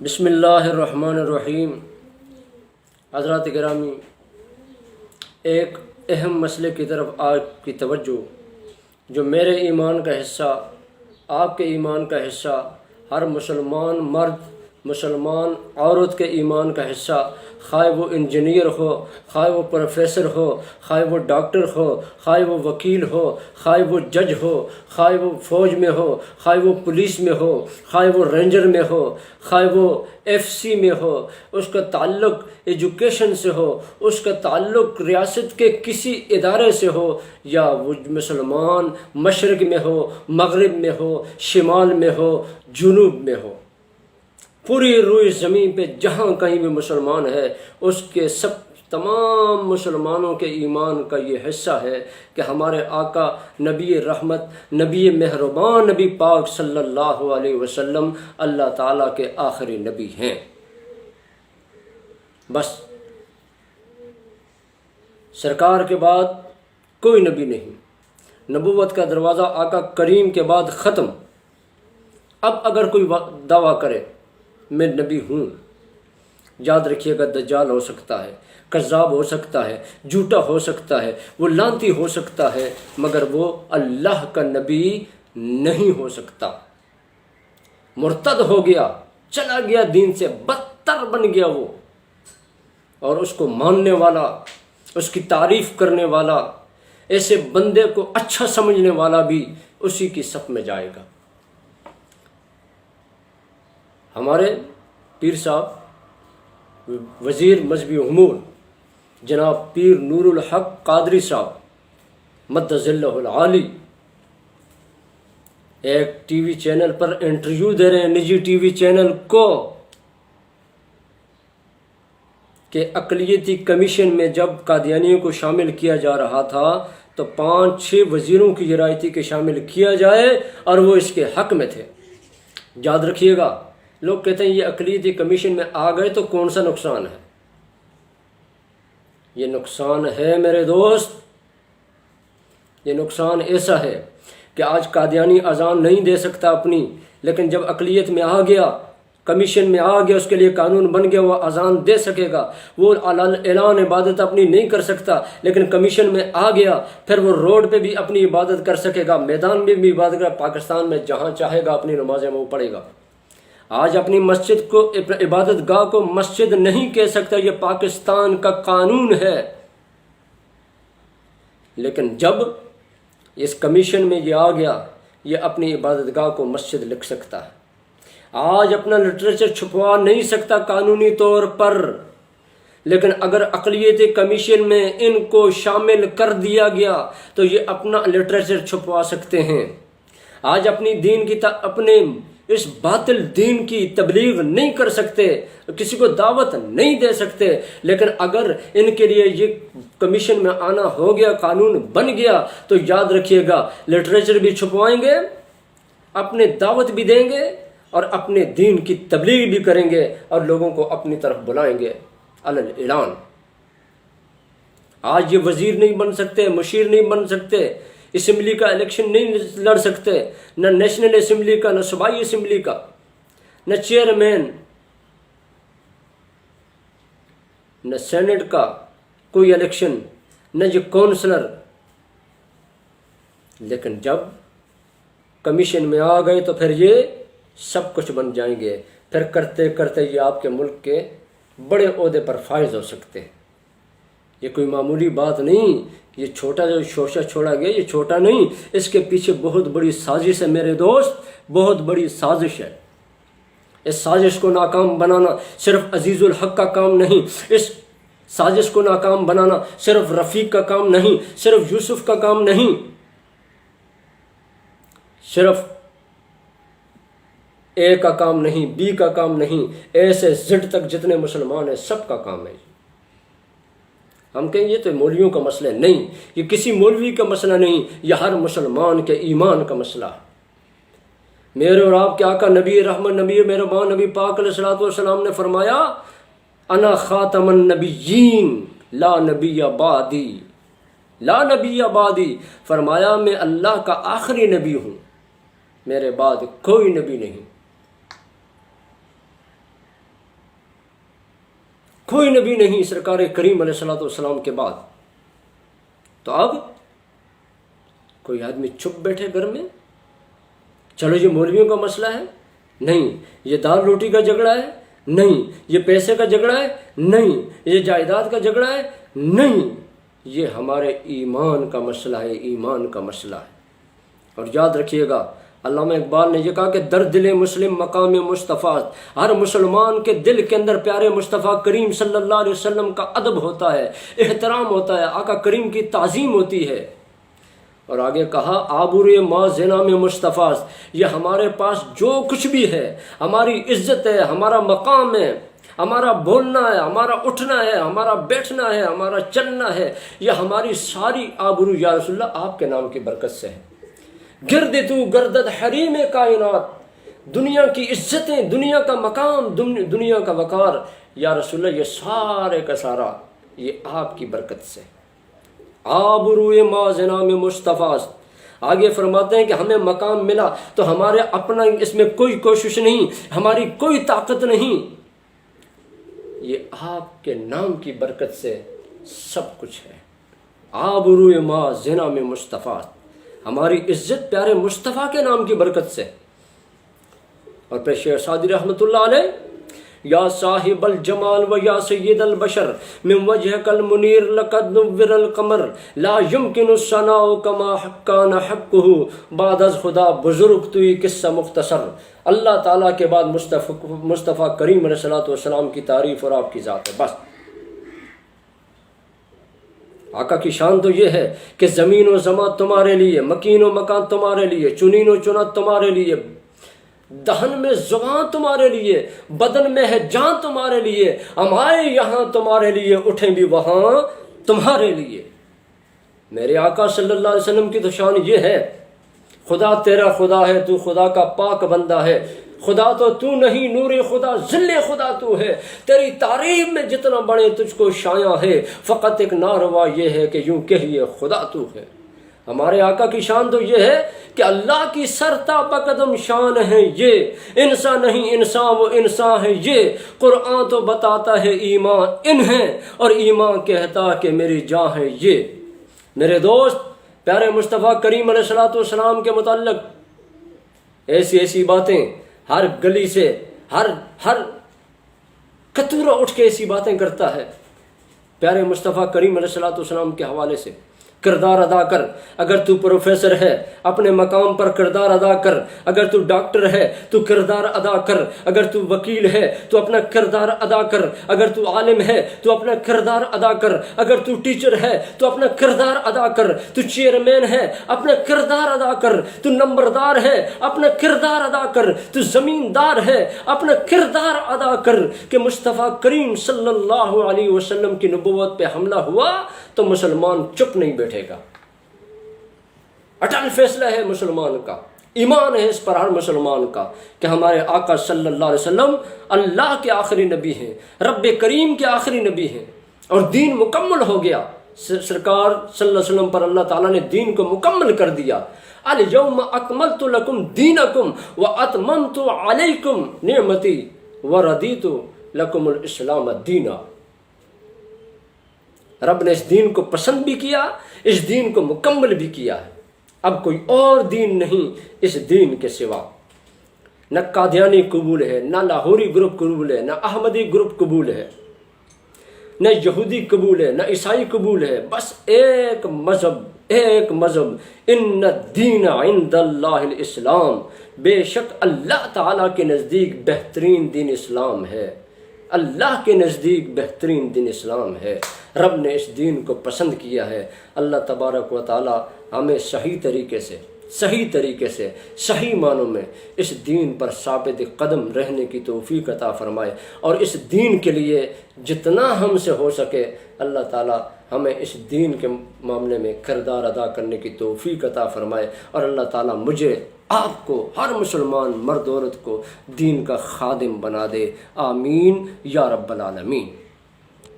بسم اللہ الرحمن الرحیم۔ حضرات گرامی، ایک اہم مسئلے کی طرف آپ کی توجہ، جو میرے ایمان کا حصہ، آپ کے ایمان کا حصہ، ہر مسلمان مرد، مسلمان عورت کے ایمان کا حصہ، خواہ وہ انجینئر ہو، خواہ وہ پروفیسر ہو، خواہ وہ ڈاکٹر ہو، خواہ وہ وکیل ہو، خواہ وہ جج ہو، خواہ وہ فوج میں ہو، خواہ وہ پولیس میں ہو، خواہ وہ رینجر میں ہو، خواہ وہ FC میں ہو، اس کا تعلق ایجوکیشن سے ہو، اس کا تعلق ریاست کے کسی ادارے سے ہو، یا وہ مسلمان مشرق میں ہو، مغرب میں ہو، شمال میں ہو، جنوب میں ہو، پوری روئے زمین پہ جہاں کہیں بھی مسلمان ہے، اس کے تمام مسلمانوں کے ایمان کا یہ حصہ ہے کہ ہمارے آقا نبی رحمت، نبی مہربان، نبی پاک صلی اللہ علیہ وسلم اللہ تعالیٰ کے آخری نبی ہیں۔ بس سرکار کے بعد کوئی نبی نہیں، نبوت کا دروازہ آقا کریم کے بعد ختم۔ اب اگر کوئی دعویٰ کرے میں نبی ہوں، یاد رکھیے گا دجال ہو سکتا ہے، کذاب ہو سکتا ہے، جھوٹا ہو سکتا ہے، وہ لعنتی ہو سکتا ہے، مگر وہ اللہ کا نبی نہیں ہو سکتا۔ مرتد ہو گیا، چلا گیا دین سے، بدتر بن گیا وہ، اور اس کو ماننے والا، اس کی تعریف کرنے والا، ایسے بندے کو اچھا سمجھنے والا بھی اسی کی صف میں جائے گا۔ ہمارے پیر صاحب، وزیر مذہبی امور جناب پیر نور الحق قادری صاحب مد ظلہ العالی، ایک ٹی وی چینل پر انٹرویو دے رہے ہیں، نجی ٹی وی چینل کو، کہ اقلیتی کمیشن میں جب قادیانیوں کو شامل کیا جا رہا تھا تو 5-6 وزیروں کی یہ رائے تھی کہ شامل کیا جائے، اور وہ اس کے حق میں تھے۔ یاد رکھیے گا، لوگ کہتے ہیں یہ اقلیتی کمیشن میں آ گئے تو کون سا نقصان ہے؟ یہ نقصان ہے میرے دوست، یہ نقصان ایسا ہے کہ آج قادیانی اذان نہیں دے سکتا اپنی، لیکن جب اقلیت میں آ گیا، کمیشن میں آ گیا، اس کے لیے قانون بن گیا، وہ اذان دے سکے گا۔ وہ اعلان عبادت اپنی نہیں کر سکتا، لیکن کمیشن میں آ گیا، پھر وہ روڈ پہ بھی اپنی عبادت کر سکے گا، میدان میں بھی عبادت کر، پاکستان میں جہاں چاہے گا اپنی نمازیں وہ پڑھے گا۔ آج اپنی مسجد کو، عبادت گاہ کو مسجد نہیں کہہ سکتا، یہ پاکستان کا قانون ہے۔ لیکن جب اس کمیشن میں یہ آ گیا، یہ اپنی عبادت گاہ کو مسجد لکھ سکتا ہے۔ آج اپنا لٹریچر چھپوا نہیں سکتا قانونی طور پر، لیکن اگر اقلیتی کمیشن میں ان کو شامل کر دیا گیا تو یہ اپنا لٹریچر چھپوا سکتے ہیں۔ آج اپنی دین کی اپنے اس باطل دین کی تبلیغ نہیں کر سکتے، کسی کو دعوت نہیں دے سکتے، لیکن اگر ان کے لیے یہ کمیشن میں آنا ہو گیا، قانون بن گیا، تو یاد رکھیے گا لٹریچر بھی چھپوائیں گے، اپنے دعوت بھی دیں گے، اور اپنے دین کی تبلیغ بھی کریں گے، اور لوگوں کو اپنی طرف بلائیں گے علی الاعلان۔ آج یہ وزیر نہیں بن سکتے، مشیر نہیں بن سکتے، اسمبلی کا الیکشن نہیں لڑ سکتے، نہ نیشنل اسمبلی کا، نہ صوبائی اسمبلی کا، نہ چیئرمین، نہ سینٹ کا کوئی الیکشن، نہ یہ کونسلر۔ لیکن جب کمیشن میں آ گئے تو پھر یہ سب کچھ بن جائیں گے، پھر کرتے کرتے یہ آپ کے ملک کے بڑے عہدے پر فائز ہو سکتے ہیں۔ یہ کوئی معمولی بات نہیں، یہ چھوٹا جو شوشہ چھوڑا گیا یہ چھوٹا نہیں، اس کے پیچھے بہت بڑی سازش ہے میرے دوست، بہت بڑی سازش ہے۔ اس سازش کو ناکام بنانا صرف عزیز الحق کا کام نہیں، اس سازش کو ناکام بنانا صرف رفیق کا کام نہیں، صرف یوسف کا کام نہیں، صرف اے کا کام نہیں، بی کا کام نہیں، اے سے زد تک جتنے مسلمان ہیں سب کا کام ہے۔ ہم کہیں یہ تو مولویوں کا مسئلہ نہیں، یہ کسی مولوی کا مسئلہ نہیں، یہ ہر مسلمان کے ایمان کا مسئلہ ہے۔ میرے اور آپ کے آقا نبی رحمت، نبی مہربان، نبی پاک علیہ الصلوۃ والسلام نے فرمایا انا خاتم النبیین لا نبی بعدی، لا نبی بعدی، فرمایا میں اللہ کا آخری نبی ہوں، میرے بعد کوئی نبی نہیں۔ کوئی نبی نہیں سرکار کریم علیہ الصلوۃ والسلام کے بعد۔ تو اب کوئی آدمی چپ بیٹھے گھر میں، چلو یہ مولویوں کا مسئلہ ہے، نہیں، یہ دال روٹی کا جھگڑا ہے، نہیں، یہ پیسے کا جھگڑا ہے، نہیں، یہ جائیداد کا جھگڑا ہے، نہیں، یہ ہمارے ایمان کا مسئلہ ہے، ایمان کا مسئلہ ہے۔ اور یاد رکھیے گا، علامہ اقبال نے یہ کہا کہ در دل مسلم مقام مصطفیٰ، ہر مسلمان کے دل کے اندر پیارے مصطفیٰ کریم صلی اللہ علیہ وسلم کا ادب ہوتا ہے، احترام ہوتا ہے، آقا کریم کی تعظیم ہوتی ہے۔ اور آگے کہا آبور ما زنا میں مصطفیٰ، یہ ہمارے پاس جو کچھ بھی ہے، ہماری عزت ہے، ہمارا مقام ہے، ہمارا بولنا ہے، ہمارا اٹھنا ہے، ہمارا بیٹھنا ہے، ہمارا چلنا ہے، یہ ہماری ساری آبرو یا رسول اللہ آپ کے نام کی برکت سے ہے۔ گرد تو گردد حریم کائنات، دنیا کی عزتیں، دنیا کا مقام، دنیا کا وقار، یا رسول اللہ یہ سارے کا سارا یہ آپ کی برکت سے۔ آبروئے ما جنام مصطفیٰ، آگے فرماتے ہیں کہ ہمیں مقام ملا تو ہمارے اپنا اس میں کوئی کوشش نہیں، ہماری کوئی طاقت نہیں، یہ آپ کے نام کی برکت سے سب کچھ ہے۔ آبروئے ما جنام مصطفیٰ، ہماری عزت پیارے مصطفیٰ کے نام کی برکت سے۔ اور پھر شیخ سعدی رحمۃ اللہ علیہ، یا صاحب الجمال و یا سید البشر من وجهك المنیر لقد نور القمر لا يمكن الثناء كما كان حقه بعد از خدا بزرگ توئی قصہ مختصر۔ اللہ تعالیٰ کے بعد مصطفیٰ کریم علیہ الصلوۃ والسلام کی تعریف اور آپ کی ذات ہے۔ بس آقا کی شان تو یہ ہے کہ زمین و زمان تمہارے لیے، مکین و مکان تمہارے لیے، چنین و چنا تمہارے لیے، دہن میں زبان تمہارے لیے، بدن میں ہے جان تمہارے لیے، ہم آئے یہاں تمہارے لیے، اٹھیں بھی وہاں تمہارے لیے۔ میرے آقا صلی اللہ علیہ وسلم کی تو شان یہ ہے، خدا تیرا خدا ہے، تو خدا کا پاک بندہ ہے، خدا تو تو نہیں، نور خدا ذل خدا تو ہے، تیری تعریف میں جتنا بڑے تجھ کو شایع ہے، فقط ایک ناروا یہ ہے کہ یوں کہیے خدا تو ہے۔ ہمارے آقا کی شان تو یہ ہے کہ اللہ کی سرتا بقدم شان ہے یہ، انسان نہیں انسان وہ انسان ہے یہ، قرآن تو بتاتا ہے ایمان ان ہے، اور ایمان کہتا کہ میری جان ہے یہ۔ میرے دوست، پیارے مصطفیٰ کریم علیہ الصلوۃ والسلام کے متعلق ایسی ایسی باتیں، ہر گلی سے ہر کتورا اٹھ کے ایسی باتیں کرتا ہے پیارے مصطفیٰ کریم علیہ الصلوۃ والسلام کے حوالے سے۔ کردار ادا کر، اگر تو پروفیسر ہے اپنے مقام پر کردار ادا کر، اگر تو ڈاکٹر ہے تو کردار ادا کر، اگر تو وکیل ہے تو اپنا کردار ادا کر، اگر تو عالم ہے تو اپنا کردار ادا کر، اگر تو ٹیچر ہے تو اپنا کردار ادا کر، تو چیئرمین ہے اپنا کردار ادا کر، تو نمبردار ہے اپنا کردار ادا کر، تو زمیندار ہے اپنا کردار ادا کر کہ مصطفیٰ کریم صلی اللہ علیہ وسلم کی نبوت پہ حملہ ہوا تو مسلمان چپ نہیں بیٹھے گا۔ اٹل فیصلہ ہے مسلمان کا، ایمان ہے اس پر ہر مسلمان کا کہ ہمارے آقا صلی اللہ علیہ وسلم اللہ کے آخری نبی ہیں، رب کریم کے آخری نبی ہیں، اور دین مکمل ہو گیا۔ سرکار صلی اللہ علیہ وسلم پر اللہ تعالیٰ نے دین کو مکمل کر دیا۔ الیوم اکملت لکم دینکم واتممت علیکم نعمتی وردیت لکم الاسلام دینا۔ رب نے اس دین کو پسند بھی کیا، اس دین کو مکمل بھی کیا ہے۔ اب کوئی اور دین نہیں اس دین کے سوا۔ نہ قادیانی قبول ہے، نہ لاہوری گروپ قبول ہے، نہ احمدی گروپ قبول ہے، نہ یہودی قبول ہے، نہ عیسائی قبول ہے، بس ایک مذہب، ان الدین عند اللہ الاسلام، بے شک اللہ تعالیٰ کے نزدیک بہترین دین اسلام ہے، اللہ کے نزدیک بہترین دین اسلام ہے۔ رب نے اس دین کو پسند کیا ہے۔ اللہ تبارک و تعالی ہمیں صحیح طریقے سے صحیح معنوں میں اس دین پر ثابت قدم رہنے کی توفیق عطا فرمائے، اور اس دین کے لیے جتنا ہم سے ہو سکے اللہ تعالی ہمیں اس دین کے معاملے میں کردار ادا کرنے کی توفیق عطا فرمائے، اور اللہ تعالی مجھے آپ کو، ہر مسلمان مرد عورت کو دین کا خادم بنا دے۔ آمین یا رب العالمین۔